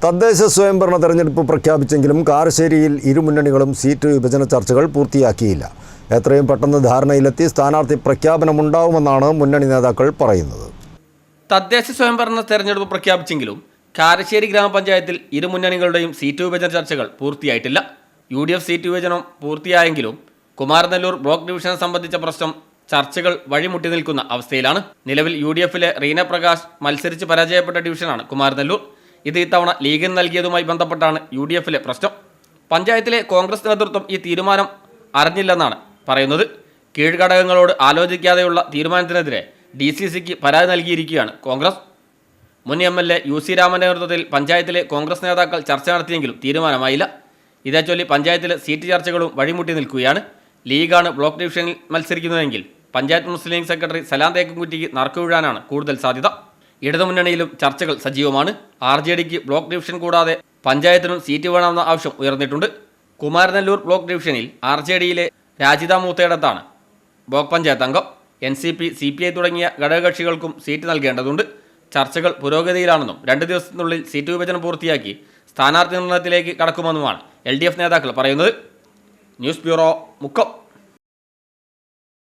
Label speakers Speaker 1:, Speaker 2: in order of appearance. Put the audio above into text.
Speaker 1: തദ്ദേശ സ്വയംഭരണ തെരഞ്ഞെടുപ്പ് പ്രഖ്യാപിച്ചെങ്കിലും കാരശ്ശേരിയിൽ ഇരുമുന്നണികളും സീറ്റ് വിഭജന ചർച്ചകൾ പൂർത്തിയാക്കിയില്ല. എത്രയും പെട്ടെന്ന് ധാരണയിലെത്തി സ്ഥാനാർത്ഥി പ്രഖ്യാപനമുണ്ടാവുമെന്നാണ് മുന്നണി നേതാക്കൾ പറയുന്നത്.
Speaker 2: തദ്ദേശ സ്വയംഭരണ തെരഞ്ഞെടുപ്പ് പ്രഖ്യാപിച്ചെങ്കിലും കാരശ്ശേരി ഗ്രാമപഞ്ചായത്തിൽ ഇരുമുന്നണികളുടെയും സീറ്റ് വിഭജന ചർച്ചകൾ പൂർത്തിയായിട്ടില്ല. UDF സീറ്റ് വിഭജനം പൂർത്തിയായെങ്കിലും കുമാരനെല്ലൂർ ബ്ലോക്ക് ഡിവിഷനെ സംബന്ധിച്ച പ്രശ്നം ചർച്ചകൾ വഴിമുട്ടി നിൽക്കുന്ന അവസ്ഥയിലാണ്. നിലവിൽ UDFിലെ റീന പ്രകാശ് മത്സരിച്ച് പരാജയപ്പെട്ട ഡിവിഷനാണ് കുമാരനെല്ലൂർ. ഇത് ഇത്തവണ ലീഗിന് നൽകിയതുമായി ബന്ധപ്പെട്ടാണ് UDFിലെ പ്രശ്നം. പഞ്ചായത്തിലെ കോൺഗ്രസ് നേതൃത്വം ഈ തീരുമാനം അറിഞ്ഞില്ലെന്നാണ് പറയുന്നത്. കീഴ്ഘടകങ്ങളോട് ആലോചിക്കാതെയുള്ള തീരുമാനത്തിനെതിരെ DCCക്ക് പരാതി നൽകിയിരിക്കുകയാണ് കോൺഗ്രസ്. മുൻ MLA UC രാമന്റെ നേതൃത്വത്തിൽ പഞ്ചായത്തിലെ കോൺഗ്രസ് നേതാക്കൾ ചർച്ച നടത്തിയെങ്കിലും തീരുമാനമായില്ല. ഇതേച്ചൊല്ലി പഞ്ചായത്തിലെ സീറ്റ് ചർച്ചകളും വഴിമുട്ടി നിൽക്കുകയാണ്. ലീഗാണ് ബ്ലോക്ക് ഡിവിഷനിൽ മത്സരിക്കുന്നതെങ്കിൽ പഞ്ചായത്ത് മുസ്ലിം ലീഗ് സെക്രട്ടറി സലാം തേക്കുംകുറ്റിക്ക് നറുക്ക് വീഴാനാണ് കൂടുതൽ സാധ്യത. ഇടതുമുന്നണിയിലും ചർച്ചകൾ സജീവമാണ്. RJDക്ക് ബ്ലോക്ക് ഡിവിഷൻ കൂടാതെ പഞ്ചായത്തിനും സീറ്റ് വേണമെന്ന ആവശ്യം ഉയർന്നിട്ടുണ്ട്. കുമാരനെല്ലൂർ ബ്ലോക്ക് ഡിവിഷനിൽ RJDയിലെ രാജിത മൂത്തയിടത്താണ് ബ്ലോക്ക് പഞ്ചായത്ത് അംഗം. NCP, CPI തുടങ്ങിയ ഘടകകക്ഷികൾക്കും സീറ്റ് നൽകേണ്ടതുണ്ട്. ചർച്ചകൾ പുരോഗതിയിലാണെന്നും 2 ദിവസത്തിനുള്ളിൽ സീറ്റ് വിഭജനം പൂർത്തിയാക്കി സ്ഥാനാർത്ഥി നിർണയത്തിലേക്ക് കടക്കുമെന്നുമാണ് LDF നേതാക്കൾ പറയുന്നത്. News bureau, Mukkam.